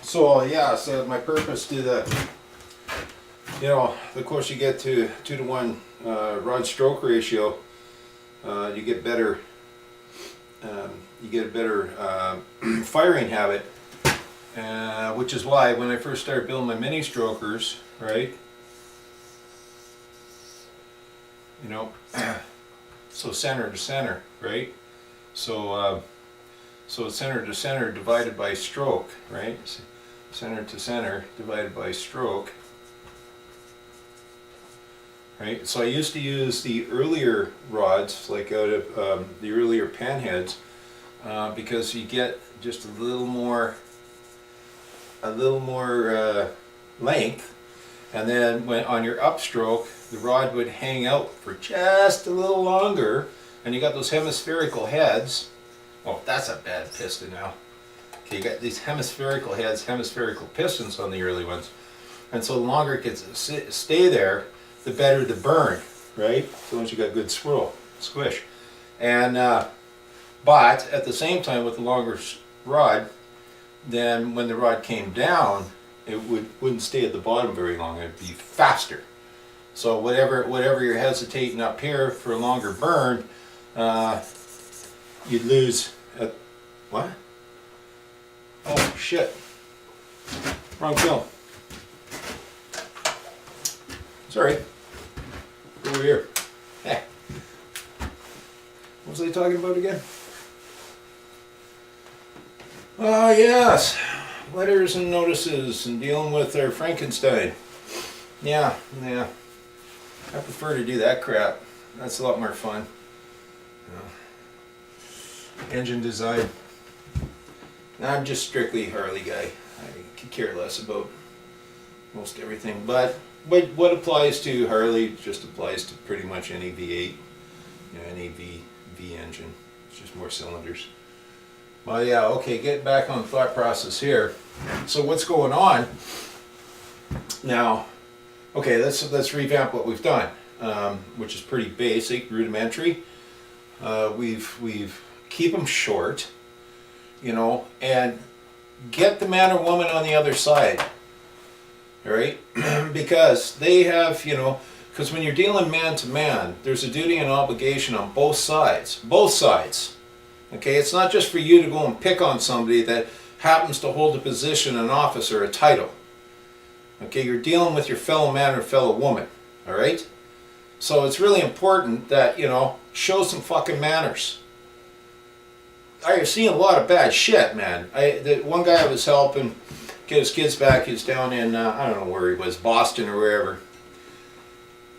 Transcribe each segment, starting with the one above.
So yeah, so my purpose to the, the closer you get to 2-to-1 rod stroke ratio, you get better. You get a better firing habit, which is why when I first started building my mini strokers, right? So center to center, right? So it's center to center divided by stroke, right? Center to center divided by stroke, right? So I used to use the earlier rods, like out of the earlier panheads, because you get just a little more length, and then when on your upstroke, the rod would hang out for just a little longer, and you got those hemispherical heads. Oh, that's a bad piston now. Okay, you got these hemispherical heads, hemispherical pistons on the early ones, and so the longer it gets to stay there, the better the burn, right? So once you got good squish, and but at the same time, with the longer rod, then when the rod came down, it wouldn't stay at the bottom very long. It'd be faster. So whatever you're hesitating up here for a longer burn, you'd lose at what? Oh shit! Wrong film. Sorry. Over here. What was I talking about again? Oh yes, letters and notices and dealing with our Frankenstein. Yeah. I prefer to do that crap. That's a lot more fun. Engine design. I'm just strictly Harley guy. I could care less about most everything, but what applies to Harley just applies to pretty much any V8, any V engine. It's just more cylinders. Well, yeah, okay, get back on the thought process here. So what's going on now? Okay, let's revamp what we've done, which is pretty basic, rudimentary. We've keep them short, and get the man or woman on the other side. All right, because they have, because when you're dealing man to man, there's a duty and obligation on both sides. Both sides. Okay, it's not just for you to go and pick on somebody that happens to hold a position, an office, or a title. Okay, you're dealing with your fellow man or fellow woman. All right, so it's really important that show some fucking manners. I've seen a lot of bad shit, man. The one guy I was helping get his kids back, he's down in I don't know where he was, Boston or wherever.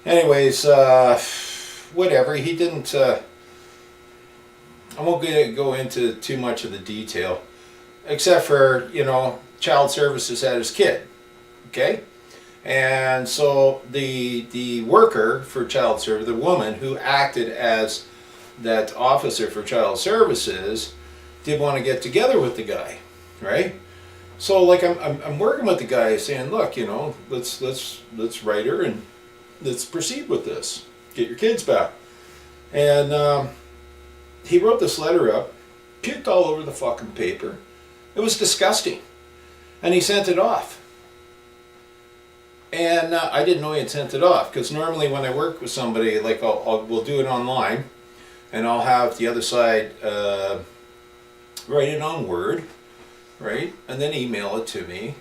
Anyways, whatever. He didn't. I won't go into too much of the detail, except for child services had his kid, okay, and so the worker for child service, the woman who acted as that officer for child services, did want to get together with the guy, right? So like I'm working with the guy, saying, look, let's write her and let's proceed with this. Get your kids back, and. He wrote this letter up, puked all over the fucking paper. It was disgusting. And he sent it off. And I didn't know he had sent it off, because normally when I work with somebody, like we'll do it online, and I'll have the other side write it on Word, right? And then email it to me.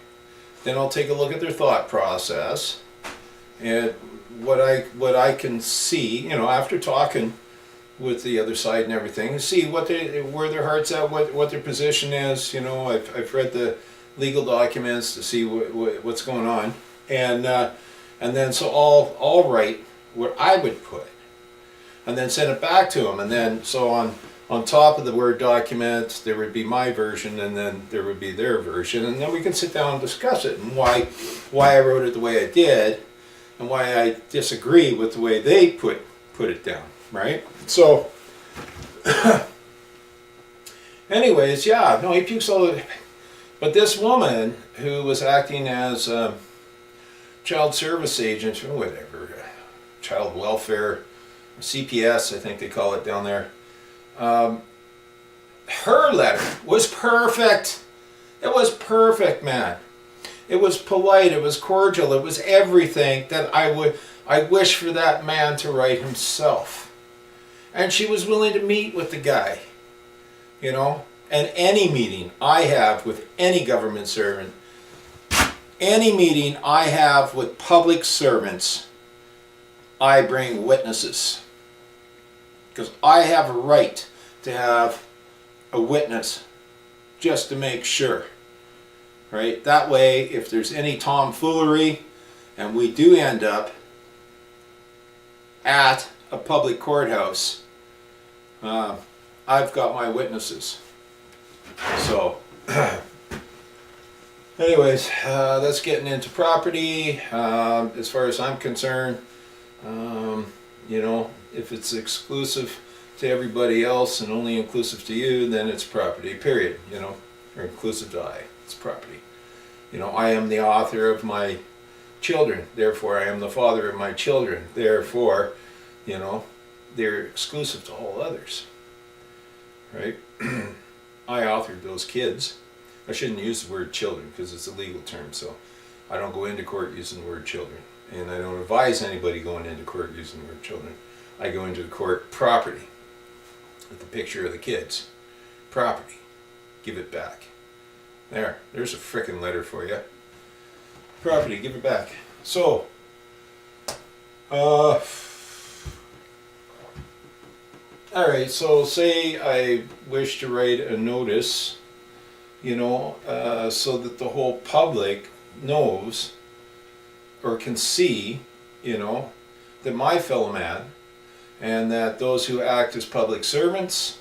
Then I'll take a look at their thought process, and what I can see, after talking with the other side and everything, and see where their heart's at, what their position is. I've read the legal documents to see what's going on, and then so I'll write what I would put, and then send it back to them, and then so on top of the Word document there would be my version, and then there would be their version, and then we can sit down and discuss it, and why I wrote it the way I did, and why I disagree with the way they put it down. Right? So, anyways, yeah, no, he pukes all the... But this woman, who was acting as a child service agent, or whatever, child welfare, CPS, I think they call it down there, her letter was perfect. It was perfect, man. It was polite, it was cordial, it was everything that I wish for that man to write himself. And she was willing to meet with the guy, you know. And any meeting I have with any government servant, any meeting I have with public servants, I bring witnesses. Because I have a right to have a witness just to make sure. Right? That way, if there's any tomfoolery and we do end up at a public courthouse, I've got my witnesses. So, anyways, that's getting into property. As far as I'm concerned, you know, if it's exclusive to everybody else and only inclusive to you, then it's property, period, you know, or inclusive to I, it's property. You know, I am the author of my children, therefore I am the father of my children, therefore, you know, they're exclusive to all others, right? I authored those kids. I shouldn't use the word children because it's a legal term, so I don't go into court using the word children. And I don't advise anybody going into court using the word children. I go into the court property with the picture of the kids. Property. Give it back. There's a frickin' letter for you. Property, give it back. So, alright, so say I wish to write a notice, you know, so that the whole public knows or can see, you know, that my fellow man and that those who act as public servants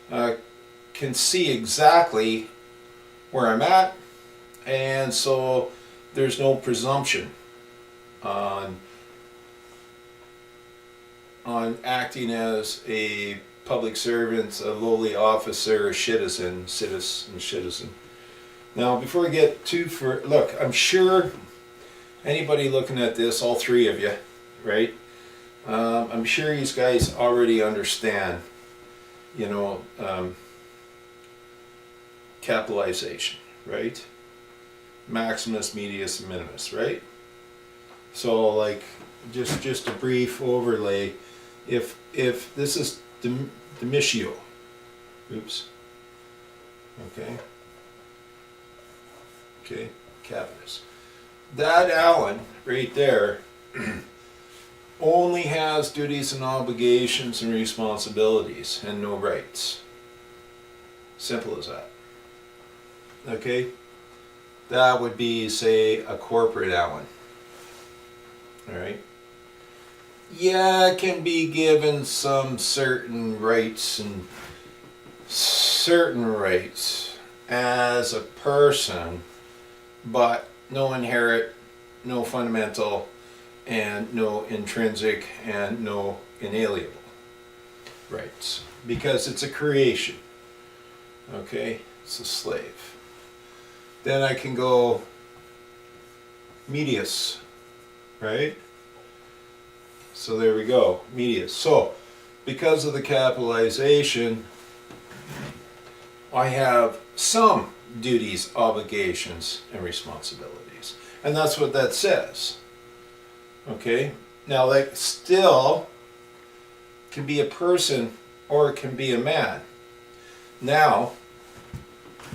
can see exactly where I'm at, and so there's no presumption on acting as a public servant, a lowly officer, a citizen. Now, before I get too far, look, I'm sure anybody looking at this, all three of you, right? I'm sure you guys already understand, you know, capitalization, right? Maximus, medius, minimus, right? So, like, just a brief overlay. If this is Demitio, oops, okay, capitis. That Alan right there only has duties and obligations and responsibilities and no rights. Simple as that. Okay? That would be, say, a corporate Alan. Alright? Yeah, it can be given some certain rights as a person, but no inherent, no fundamental, and no intrinsic, and no inalienable rights. Because it's a creation. Okay? It's a slave. Then I can go medius, right? So there we go, medius. So, because of the capitalization, I have some duties, obligations, and responsibilities. And that's what that says. Okay? Now, that still can be a person or it can be a man. Now,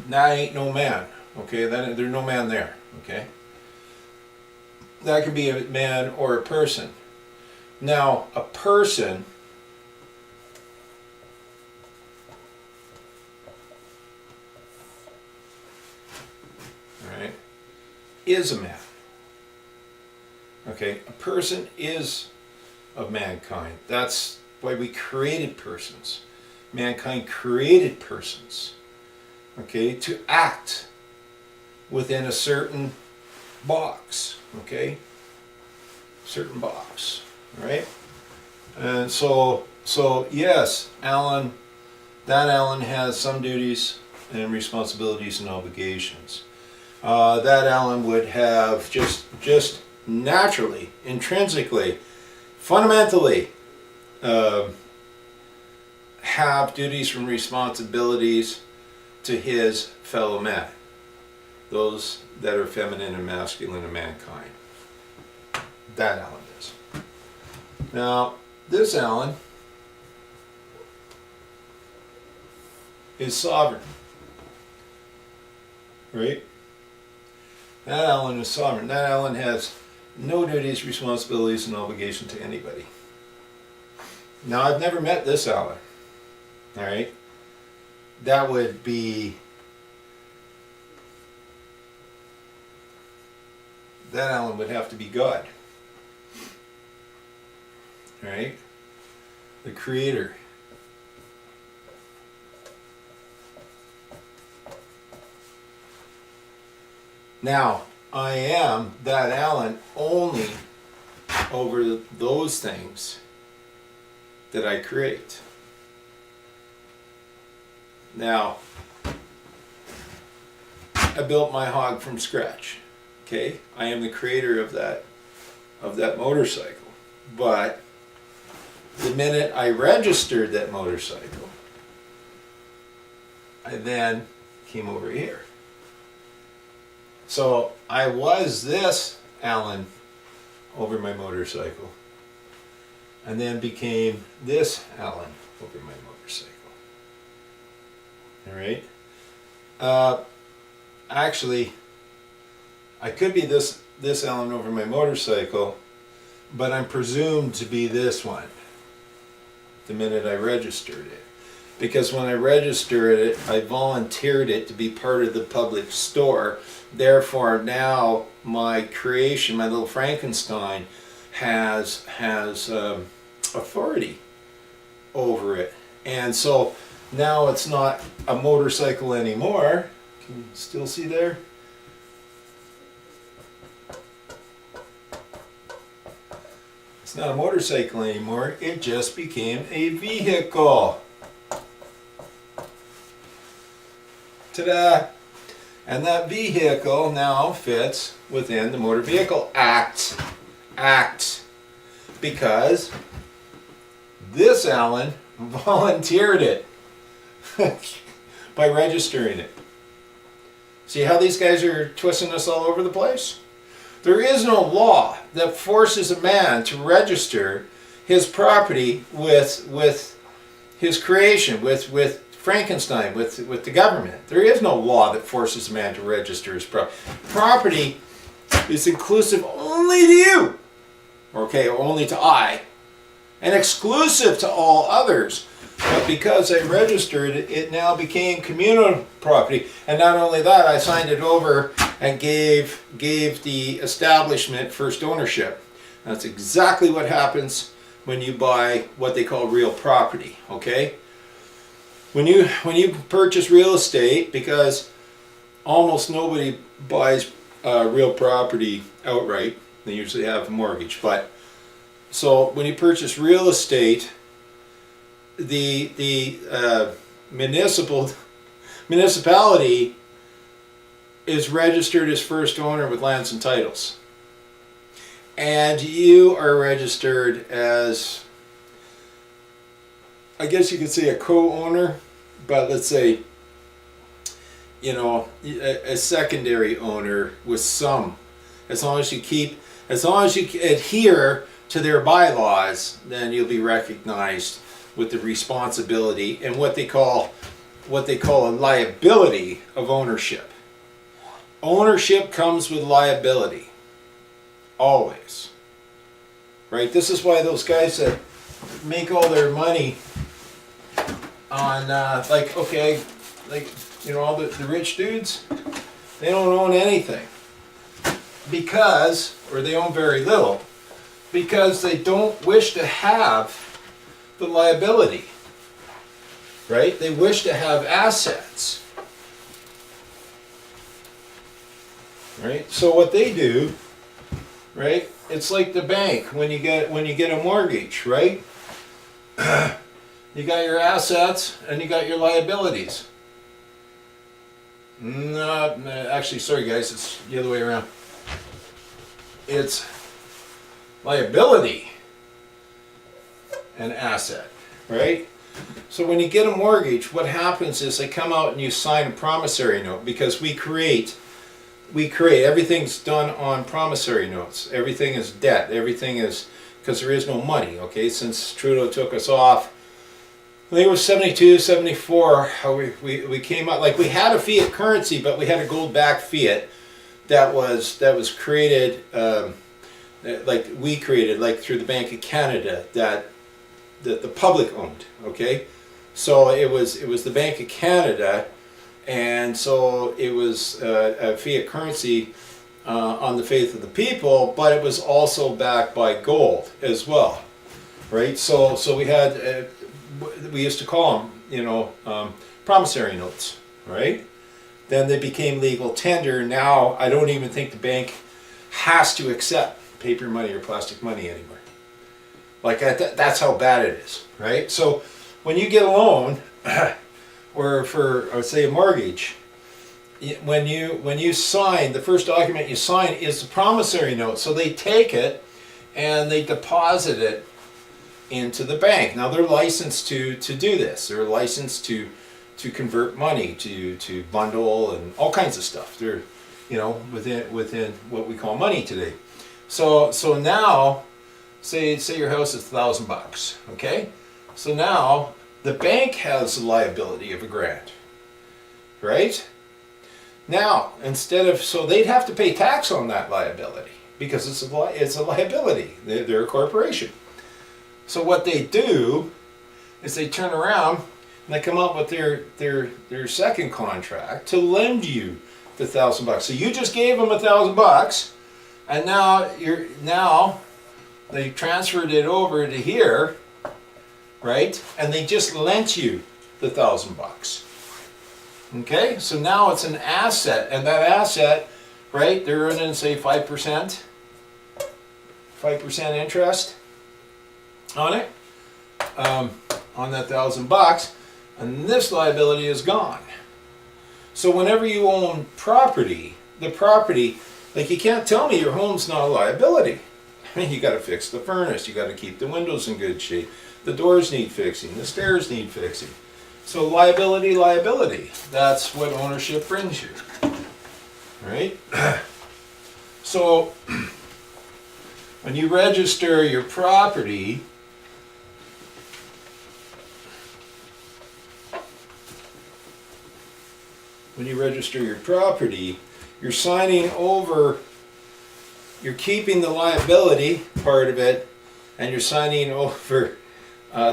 that ain't no man. Okay? There's no man there. Okay? That can be a man or a person. Now, a person is a man. Okay, a person is of mankind. That's why we created persons. Mankind created persons. Okay, to act within a certain box. Okay, certain box. Right? And so yes, Alan, that Alan has some duties and responsibilities and obligations. That Alan would have just naturally, intrinsically, fundamentally have duties and responsibilities to his fellow man. those that are feminine and masculine in mankind. That Alan does. Now, this Alan is sovereign, right? That Alan is sovereign. That Alan has no duties, responsibilities, and obligation to anybody. Now, I've never met this Alan, all right? That would be, that Alan would have to be God, all right? The creator. Now, I am that Alan only over those things that I create. Now, I built my hog from scratch. Okay, I am the creator of that motorcycle. But the minute I registered that motorcycle, I then came over here. So I was this Alan over my motorcycle, and then became this Alan over my motorcycle. All right. Actually, I could be this Alan over my motorcycle, but I'm presumed to be this one the minute I registered it. Because when I registered it, I volunteered it to be part of the public store. Therefore, now my creation, my little Frankenstein, has authority over it. And so now it's not a motorcycle anymore. Can you still see there? It's not a motorcycle anymore. It just became a vehicle. Ta-da! And that vehicle now fits within the Motor Vehicle Act. Because this Alan volunteered it by registering it. See how these guys are twisting us all over the place? There is no law that forces a man to register his property with his creation, with Frankenstein, with the government. There is no law that forces a man to register his property. Property is inclusive only to you, okay, or only to I, and exclusive to all others. But because I registered it, it now became communal property. And not only that, I signed it over and gave the establishment first ownership. That's exactly what happens when you buy what they call real property, okay? When you purchase real estate, because almost nobody buys real property outright, they usually have a mortgage. But so when you purchase real estate, the municipality is registered as first owner with lands and titles, and you are registered as, I guess you could say, a co-owner, but let's say, you know, a secondary owner with some, as long as you adhere to their bylaws, then you'll be recognized with the responsibility and what they call a liability of ownership. Ownership comes with liability, always. Right? This is why those guys that make all their money on you know, all the rich dudes, they don't own anything because, or they own very little, because they don't wish to have the liability, right? They wish to have assets, right? So what they do, right? It's like the bank when you get a mortgage, right? You got your assets and you got your liabilities. No, actually, sorry guys, it's the other way around. It's liability and asset, right? So when you get a mortgage, what happens is they come out and you sign a promissory note, because we create we create, everything's done on promissory notes. Everything is debt. Everything is, because there is no money, okay? Since Trudeau took us off, I think it was 72, 74, how we came out, like we had a fiat currency, but we had a gold-backed fiat that was created, like we created, like through the Bank of Canada, that the public owned, okay? So it was the Bank of Canada, and so it was a fiat currency on the faith of the people, but it was also backed by gold as well, right? So we had, we used to call them, you know, promissory notes, right? Then they became legal tender. Now I don't even think the bank has to accept paper money or plastic money anymore. Like that's how bad it is, right? So when you get a loan, or for, or say, a mortgage, when you sign, the first document you sign is the promissory note. So they take it and they deposit it into the bank. Now they're licensed to do this. They're licensed to convert money, to bundle and all kinds of stuff. They're, you know, within what we call money today. So now, say your house is $1,000, okay? So now the bank has the liability of $1,000, right? Now, instead of, so they'd have to pay tax on that liability because it's a liability. They're a corporation. So what they do is they turn around and they come up with their second contract to lend you the $1,000. So you just gave them $1,000, and now they transferred it over to here, right? And they just lent you the $1,000. Okay, so now it's an asset, and that asset, right? They're earning, say, 5% interest on it, on that $1,000, and this liability is gone. So whenever you own property, the property, like, you can't tell me your home's not a liability. I mean, you got to fix the furnace, you got to keep the windows in good shape, the doors need fixing, the stairs need fixing. So liability, that's what ownership brings you, right? So when you register your property, you're signing over, you're keeping the liability part of it, and you're signing over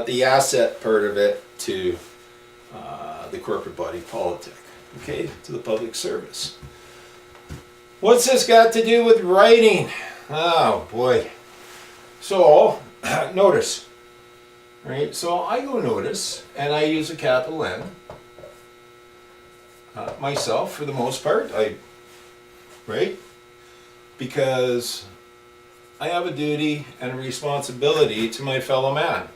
the asset part of it to the corporate body politic, okay, to the public service. What's this got to do with writing? Oh boy. So notice, right? So I go notice, and I use a capital N. Myself, for the most part, right? Because I have a duty and a responsibility to my fellow man.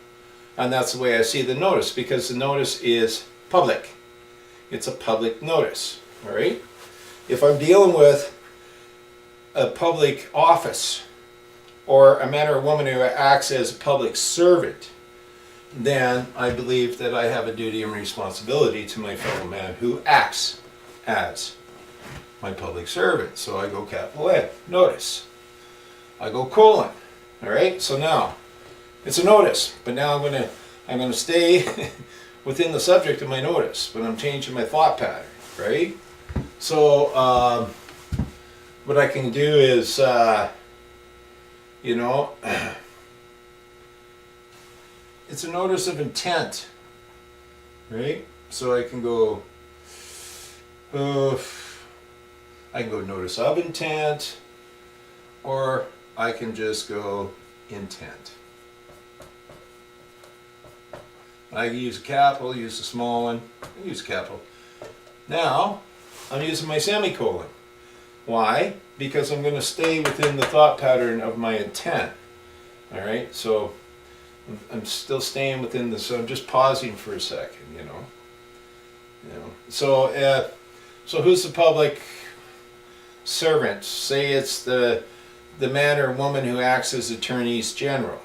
And that's the way I see the notice, because the notice is public. It's a public notice, all right? If I'm dealing with a public office or a man or a woman who acts as a public servant, then I believe that I have a duty and responsibility to my fellow man who acts as my public servant. So I go capital N, notice. I go colon, all right? So now, it's a notice, but now I'm gonna stay within the subject of my notice, but I'm changing my thought pattern, right? So what I can do is, you know, it's a notice of intent, right? So I can go, notice of intent, or I can just go intent. I can use a capital, use a small one, I use a capital. Now, I'm using my semicolon. Why? Because I'm going to stay within the thought pattern of my intent. All right, so I'm still staying within the, so I'm just pausing for a second, you know. So, so who's the public servant? Say it's the man or woman who acts as attorneys general.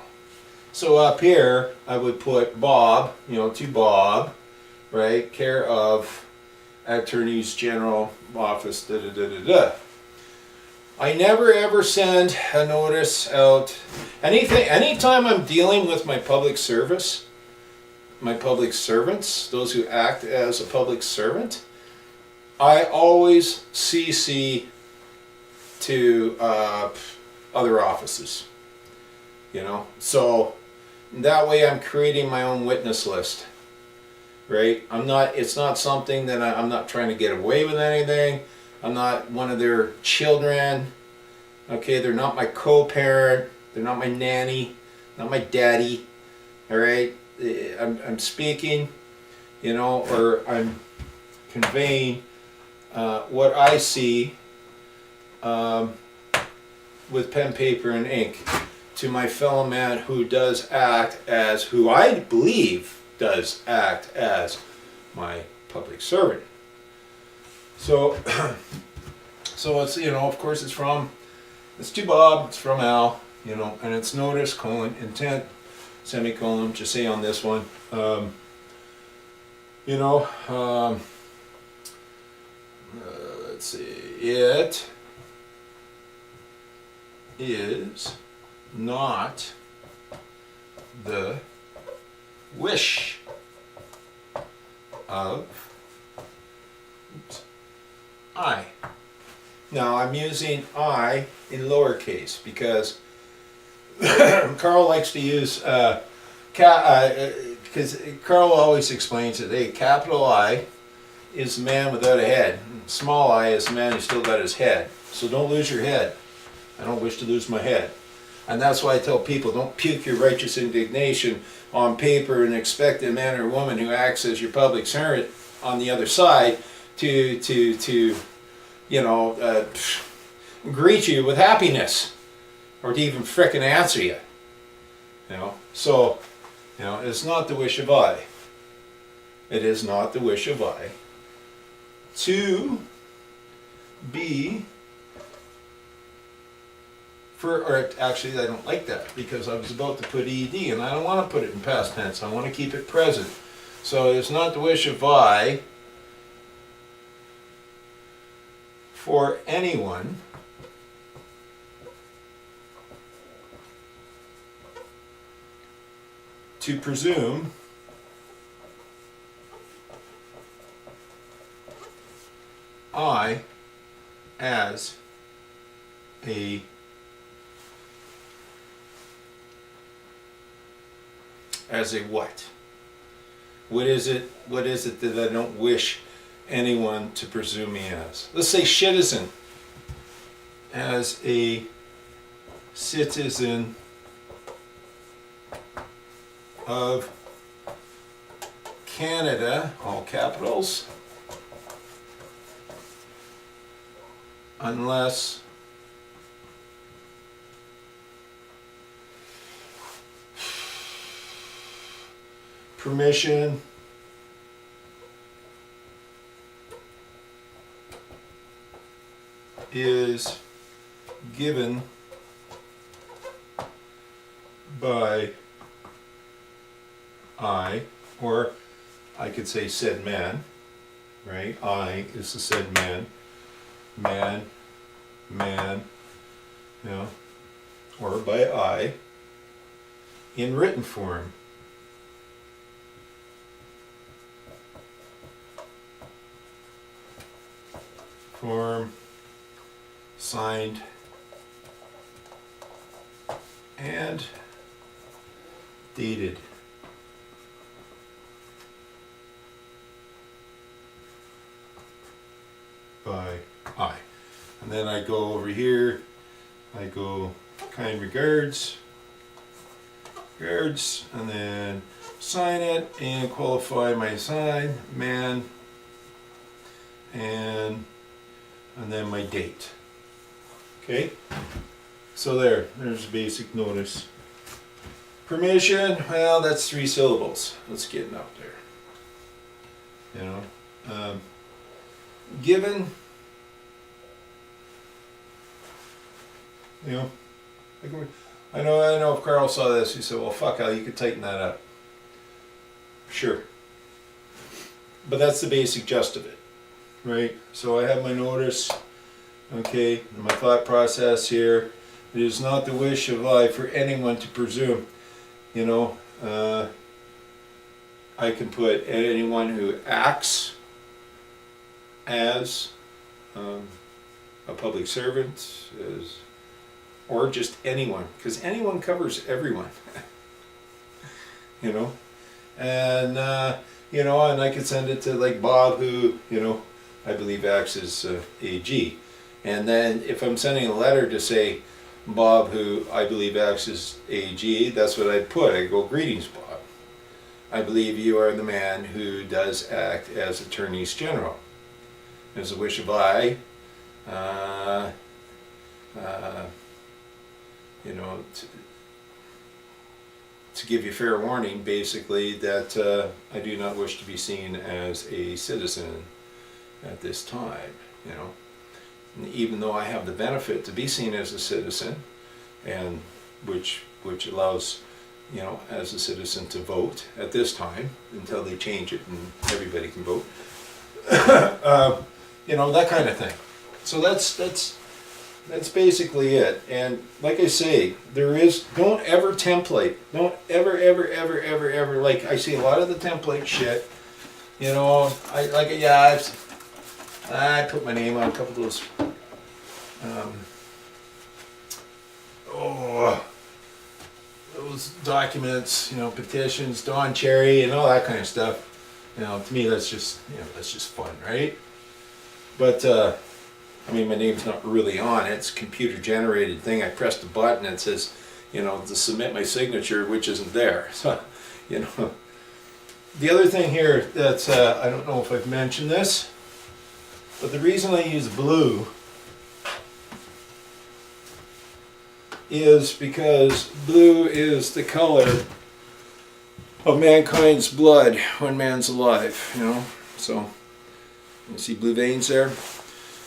So up here, I would put Bob, you know, to Bob, right, care of Attorneys General Office, da da da da da. I never ever send a notice out. Anytime I'm dealing with my public service, my public servants, those who act as a public servant, I always CC to other offices. You know, so that way I'm creating my own witness list, right? It's not something that I'm not trying to get away with anything. I'm not one of their children. Okay, they're not my co-parent. They're not my nanny, not my daddy. All right, I'm speaking, you know, or I'm conveying what I see with pen, paper, and ink to my fellow man who I believe does act as my public servant. So, so it's, you know, of course it's to Bob, it's from Al, you know, and it's notice, intent, semicolon, just say on this one, you know, let's see, it is not the wish of I. Now I'm using I in lowercase because Carl likes to use because Carl always explains that hey, capital I is the man without a head. Small I is the man who's still got his head. So don't lose your head. I don't wish to lose my head. And that's why I tell people, don't puke your righteous indignation on paper and expect a man or woman who acts as your public servant on the other side to you know, greet you with happiness or to even frickin' answer you. You know, so, you know, it's not the wish of I. It is not the wish of I to be or actually I don't like that because I was about to put ED and I don't want to put it in past tense. I want to keep it present. So it's not the wish of I for anyone to presume I as a what? What is it that I don't wish anyone to presume me as? Let's say citizen. As a citizen of Canada, all capitals, unless permission is given by I, or I could say said man, right? I is the said man, you know, or by I in written form. Form signed and dated by I. And then I go over here, I go kind regards, and then sign it and qualify my sign, man, and then my date. Okay, so there's a basic notice. Permission, well, that's 3 syllables. Let's get it out there. You know, given, you know, I know if Carl saw this, he said, well, fuck, Al, you could tighten that up. Sure. But that's the basic gist of it, right? So I have my notice, Okay, my thought process here, it is not the wish of I for anyone to presume, you know, I can put anyone who acts as a public servant, as, or just anyone, because anyone covers everyone, you know, and you know, and I could send it to like Bob, who, you know, I believe acts as AG. And then if I'm sending a letter to say Bob, who I believe acts as AG, that's what I'd put. I'd go, greetings, Bob. I believe you are the man who does act as Attorneys General. There's a wish of I, you know, to give you fair warning, basically, that I do not wish to be seen as a citizen at this time, you know. And even though I have the benefit to be seen as a citizen, and which allows, you know, as a citizen to vote at this time until they change it and everybody can vote, you know, that kind of thing. So that's basically it. And like I say, don't ever template. Don't ever, like I see a lot of the template shit. You know, I put my name on a couple of those, those documents, you know, petitions, Don Cherry, and all that kind of stuff. You know, to me, that's just, you know, that's just fun, right? But I mean, my name's not really on it. It's a computer generated thing. I pressed a button and it says, you know, to submit my signature, which isn't there. So, you know. The other thing here that's, I don't know if I've mentioned this, but the reason I use blue is because blue is the color of mankind's blood when man's alive, you know. So, you see blue veins there?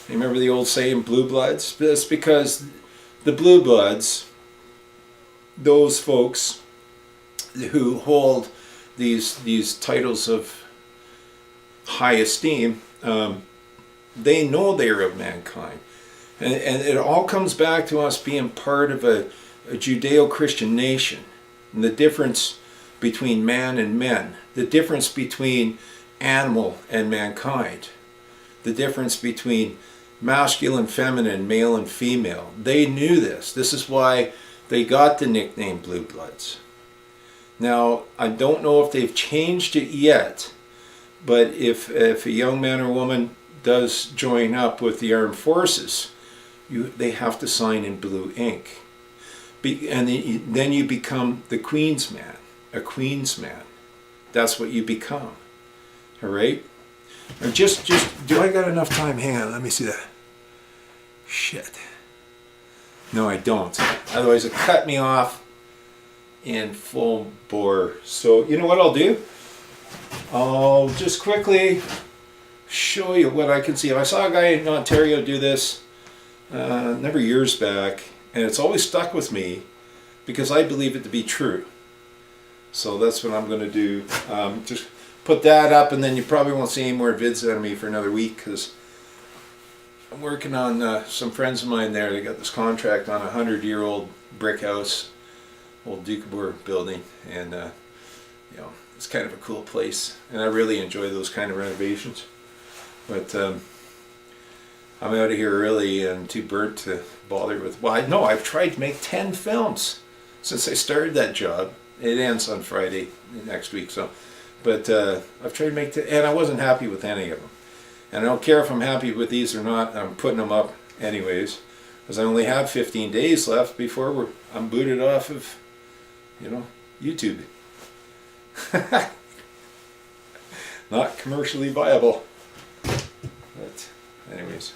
You remember the old saying, blue bloods? That's because the blue bloods, those folks who hold these titles of high esteem, they know they are of mankind. And it all comes back to us being part of a Judeo-Christian nation. And the difference between man and men. The difference between animal and mankind. The difference between masculine, feminine, male and female. They knew this. This is why they got the nickname Blue Bloods. Now, I don't know if they've changed it yet, but if a young man or woman does join up with the armed forces, they have to sign in blue ink. And then you become the Queen's man, a Queen's man. That's what you become. All right? Or just, do I got enough time? Hang on, let me see that. Shit. No, I don't. Otherwise it'll cut me off in full bore. So, you know what I'll do? I'll just quickly show you what I can see. I saw a guy in Ontario do this a number of years back, and it's always stuck with me because I believe it to be true. So that's what I'm going to do. Just put that up, and then you probably won't see any more vids out of me for another week because I'm working on some friends of mine there. They got this contract on a 100-year-old brick house, old Dukeburg building, and you know, it's kind of a cool place, and I really enjoy those kind of renovations. But I'm out of here early and too burnt to bother with. Well, no, I've tried to make 10 films since I started that job. It ends on Friday next week, so. But I've tried to make, and I wasn't happy with any of them. And I don't care if I'm happy with these or not. I'm putting them up anyways, because I only have 15 days left before I'm booted off of, you know, YouTube. Not commercially viable. But anyways.